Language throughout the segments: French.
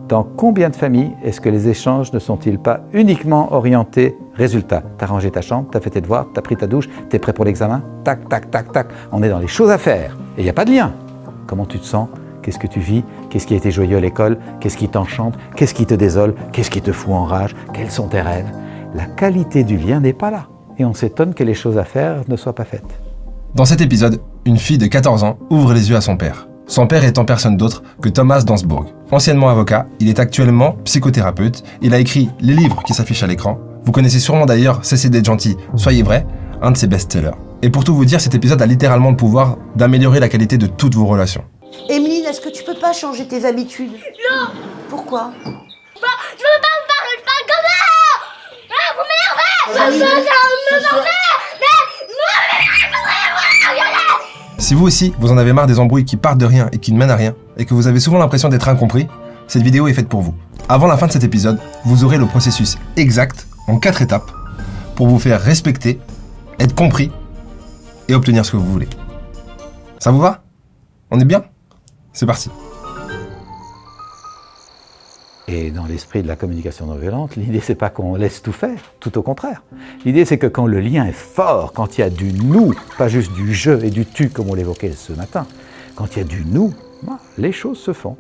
Dans combien de familles est-ce que les échanges ne sont-ils pas uniquement orientés résultat? T'as rangé ta chambre, t'as fait tes devoirs, t'as pris ta douche, t'es prêt pour l'examen? Tac, tac, tac, tac. On est dans les choses à faire et il n'y a pas de lien. Comment tu te sens? Qu'est-ce que tu vis? Qu'est-ce qui a été joyeux à l'école? Qu'est-ce qui t'enchante? Qu'est-ce qui te désole? Qu'est-ce qui te fout en rage? Quels sont tes rêves? La qualité du lien n'est pas là. Et on s'étonne que les choses à faire ne soient pas faites. Dans cet épisode, une fille de 14 ans ouvre les yeux à son père. Son père étant personne d'autre que Thomas Dansbourg. Anciennement avocat, il est actuellement psychothérapeute. Il a écrit les livres qui s'affichent à l'écran. Vous connaissez sûrement d'ailleurs Cessez d'être gentil, soyez vrai, un de ses best-sellers. Et pour tout vous dire, cet épisode a littéralement le pouvoir d'améliorer la qualité de toutes vos relations. Emeline, est-ce que tu peux pas changer tes habitudes? Non. Pourquoi? Je veux pas me parler comme ça. Ah, vous m'énervez. Ça me Si vous aussi, vous en avez marre des embrouilles qui partent de rien et qui ne mènent à rien, et que vous avez souvent l'impression d'être incompris, cette vidéo est faite pour vous. Avant la fin de cet épisode, vous aurez le processus exact, en 4 étapes, pour vous faire respecter, être compris et obtenir ce que vous voulez. Ça vous va? On est bien? C'est parti. Et dans l'esprit de la communication non violente, l'idée c'est pas qu'on laisse tout faire, tout au contraire. L'idée c'est que quand le lien est fort, quand il y a du nous, pas juste du je et du tu comme on l'évoquait ce matin, quand il y a du nous, les choses se font.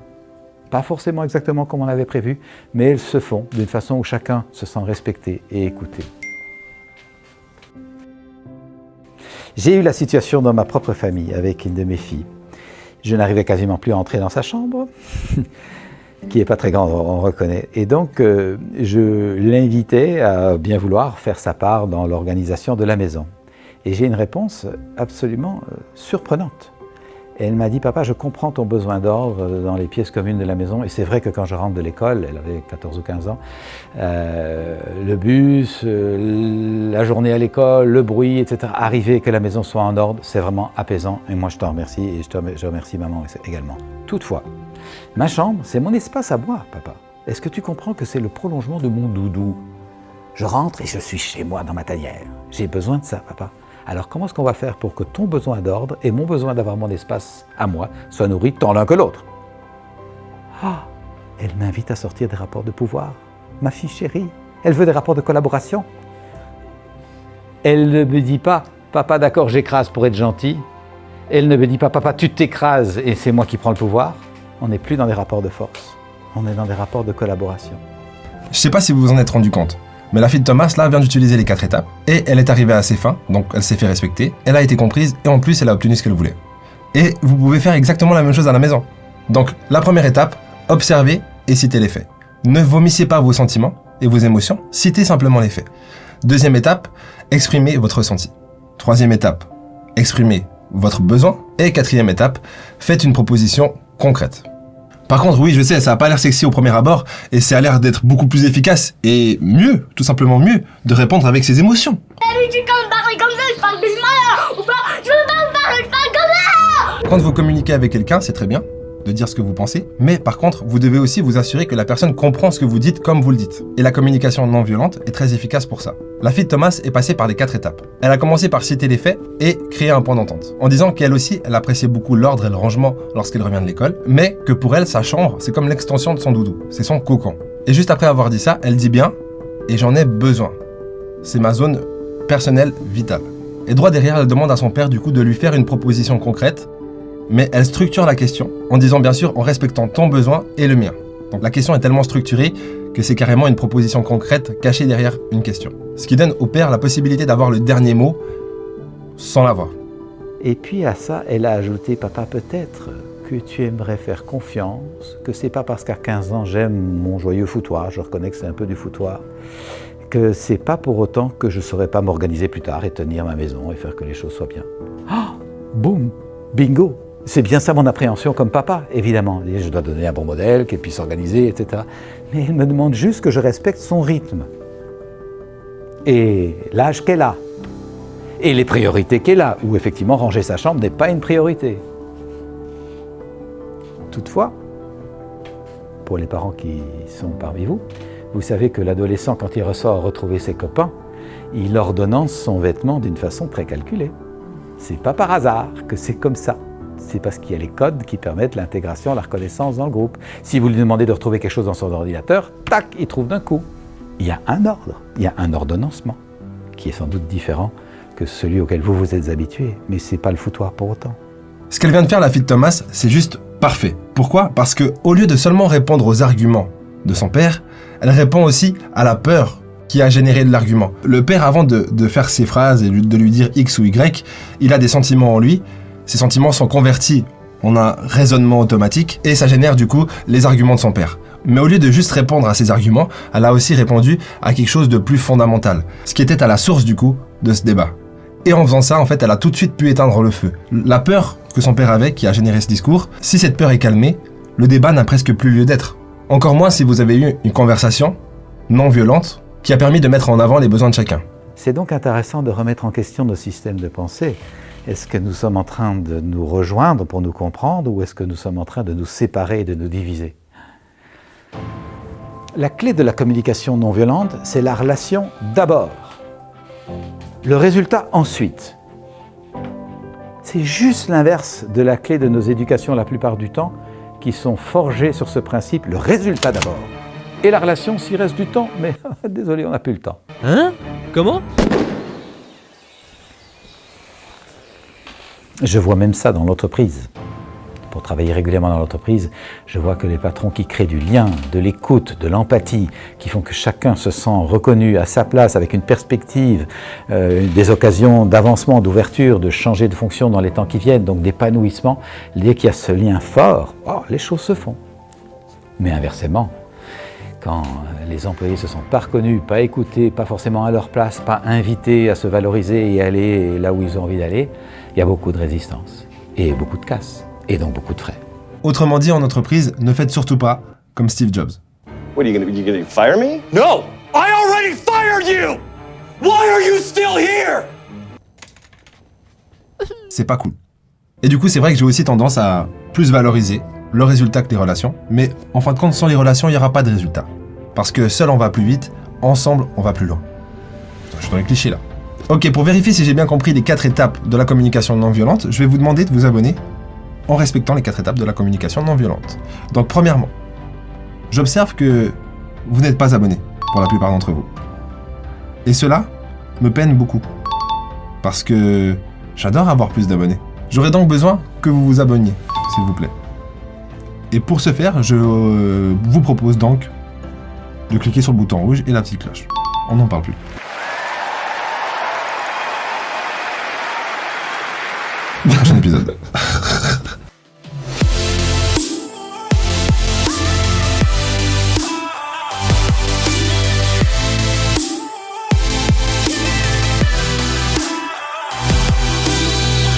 Pas forcément exactement comme on l'avait prévu, mais elles se font d'une façon où chacun se sent respecté et écouté. J'ai eu la situation dans ma propre famille avec une de mes filles. Je n'arrivais quasiment plus à entrer dans sa chambre. Qui n'est pas très grande, on reconnaît. Et donc, je l'invitais à bien vouloir faire sa part dans l'organisation de la maison. Et j'ai une réponse absolument surprenante. Elle m'a dit « Papa, je comprends ton besoin d'ordre dans les pièces communes de la maison. Et c'est vrai que quand je rentre de l'école, elle avait 14 ou 15 ans, le bus, la journée à l'école, le bruit, etc. Arriver que la maison soit en ordre, c'est vraiment apaisant. Et moi, je t'en remercie et je remercie maman également. Toutefois, ma chambre, c'est mon espace à moi, papa. Est-ce que tu comprends que c'est le prolongement de mon doudou? Je rentre et je suis chez moi dans ma tanière. J'ai besoin de ça, papa. Alors comment est-ce qu'on va faire pour que ton besoin d'ordre et mon besoin d'avoir mon espace à moi soient nourris tant l'un que l'autre? Ah, elle m'invite à sortir des rapports de pouvoir. Ma fille chérie, elle veut des rapports de collaboration. Elle ne me dit pas « Papa, d'accord, j'écrase pour être gentil ». Elle ne me dit pas « Papa, tu t'écrases et c'est moi qui prends le pouvoir ». On n'est plus dans des rapports de force, on est dans des rapports de collaboration. Je sais pas si vous vous en êtes rendu compte, mais la fille de Thomas là vient d'utiliser les 4 étapes et elle est arrivée à ses fins, donc elle s'est fait respecter, elle a été comprise et en plus elle a obtenu ce qu'elle voulait. Et vous pouvez faire exactement la même chose à la maison. Donc la première étape, observez et citez les faits. Ne vomissez pas vos sentiments et vos émotions, citez simplement les faits. Deuxième étape, exprimez votre ressenti. Troisième étape, exprimez votre besoin. Et quatrième étape, faites une proposition concrète. Par contre, oui, je sais, ça n'a pas l'air sexy au premier abord, et ça a l'air d'être beaucoup plus efficace, et mieux, tout simplement mieux, de répondre avec ses émotions. D'habitude, quand me parler comme ça, je parle doucement, ou pas, je veux pas me parler, je parle comme ça. Quand vous communiquez avec quelqu'un, c'est très bien de dire ce que vous pensez, mais par contre, vous devez aussi vous assurer que la personne comprend ce que vous dites comme vous le dites. Et la communication non violente est très efficace pour ça. La fille de Thomas est passée par les 4 étapes. Elle a commencé par citer les faits et créer un point d'entente, en disant qu'elle aussi, elle appréciait beaucoup l'ordre et le rangement lorsqu'elle revient de l'école, mais que pour elle, sa chambre, c'est comme l'extension de son doudou, c'est son cocon. Et juste après avoir dit ça, elle dit bien « et j'en ai besoin ». C'est ma zone personnelle vitale. Et droit derrière, elle demande à son père du coup de lui faire une proposition concrète, mais elle structure la question en disant bien sûr en respectant ton besoin et le mien. Donc la question est tellement structurée que c'est carrément une proposition concrète cachée derrière une question. Ce qui donne au père la possibilité d'avoir le dernier mot sans l'avoir. Et puis à ça, elle a ajouté « Papa, peut-être que tu aimerais faire confiance, que c'est pas parce qu'à 15 ans j'aime mon joyeux foutoir, je reconnais que c'est un peu du foutoir, que c'est pas pour autant que je saurais pas m'organiser plus tard et tenir ma maison et faire que les choses soient bien. » Oh, boum, bingo! C'est bien ça mon appréhension comme papa, évidemment. Je dois donner un bon modèle, qu'elle puisse s'organiser, etc. Mais elle me demande juste que je respecte son rythme. Et l'âge qu'elle a. Et les priorités qu'elle a, où effectivement ranger sa chambre n'est pas une priorité. Toutefois, pour les parents qui sont parmi vous, vous savez que l'adolescent, quand il ressort retrouver ses copains, il ordonnance son vêtement d'une façon très calculée. C'est pas par hasard que c'est comme ça. C'est parce qu'il y a les codes qui permettent l'intégration, la reconnaissance dans le groupe. Si vous lui demandez de retrouver quelque chose dans son ordinateur, tac, il trouve d'un coup. Il y a un ordre, il y a un ordonnancement, qui est sans doute différent que celui auquel vous vous êtes habitué, mais ce n'est pas le foutoir pour autant. Ce qu'elle vient de faire, la fille de Thomas, c'est juste parfait. Pourquoi? Parce qu'au lieu de seulement répondre aux arguments de son père, elle répond aussi à la peur qui a généré de l'argument. Le père, avant de faire ses phrases et de lui dire X ou Y, il a des sentiments en lui. Ces sentiments sont convertis en un raisonnement automatique et ça génère du coup les arguments de son père. Mais au lieu de juste répondre à ces arguments, elle a aussi répondu à quelque chose de plus fondamental, ce qui était à la source du coup de ce débat. Et en faisant ça, en fait, elle a tout de suite pu éteindre le feu. La peur que son père avait, qui a généré ce discours, si cette peur est calmée, le débat n'a presque plus lieu d'être. Encore moins si vous avez eu une conversation non violente qui a permis de mettre en avant les besoins de chacun. C'est donc intéressant de remettre en question nos systèmes de pensée. Est-ce que nous sommes en train de nous rejoindre pour nous comprendre ou est-ce que nous sommes en train de nous séparer et de nous diviser? La clé de la communication non violente, c'est la relation d'abord. Le résultat ensuite. C'est juste l'inverse de la clé de nos éducations la plupart du temps qui sont forgées sur ce principe, le résultat d'abord. Et la relation s'il reste du temps, mais désolé, on n'a plus le temps. Hein? Comment? Je vois même ça dans l'entreprise. Pour travailler régulièrement dans l'entreprise, je vois que les patrons qui créent du lien, de l'écoute, de l'empathie, qui font que chacun se sent reconnu à sa place avec une perspective, des occasions d'avancement, d'ouverture, de changer de fonction dans les temps qui viennent, donc d'épanouissement, dès qu'il y a ce lien fort, les choses se font. Mais inversement, quand les employés se sont pas reconnus, pas écoutés, pas forcément à leur place, pas invités à se valoriser et aller là où ils ont envie d'aller, il y a beaucoup de résistance et beaucoup de casse. Et donc beaucoup de frais. Autrement dit, en entreprise, ne faites surtout pas comme Steve Jobs. What are you gonna fire me? No! I already fired you! Why are you still here? C'est pas cool. Et du coup, c'est vrai que j'ai aussi tendance à plus valoriser le résultat que les relations, mais en fin de compte, sans les relations, il n'y aura pas de résultat. Parce que seul on va plus vite, ensemble on va plus loin. Je suis dans les clichés là. Ok, pour vérifier si j'ai bien compris les 4 étapes de la communication non violente, je vais vous demander de vous abonner en respectant les 4 étapes de la communication non violente. Donc premièrement, j'observe que vous n'êtes pas abonné pour la plupart d'entre vous. Et cela me peine beaucoup. Parce que j'adore avoir plus d'abonnés. J'aurais donc besoin que vous vous abonniez, s'il vous plaît. Et pour ce faire, je vous propose donc de cliquer sur le bouton rouge et la petite cloche. On n'en parle plus.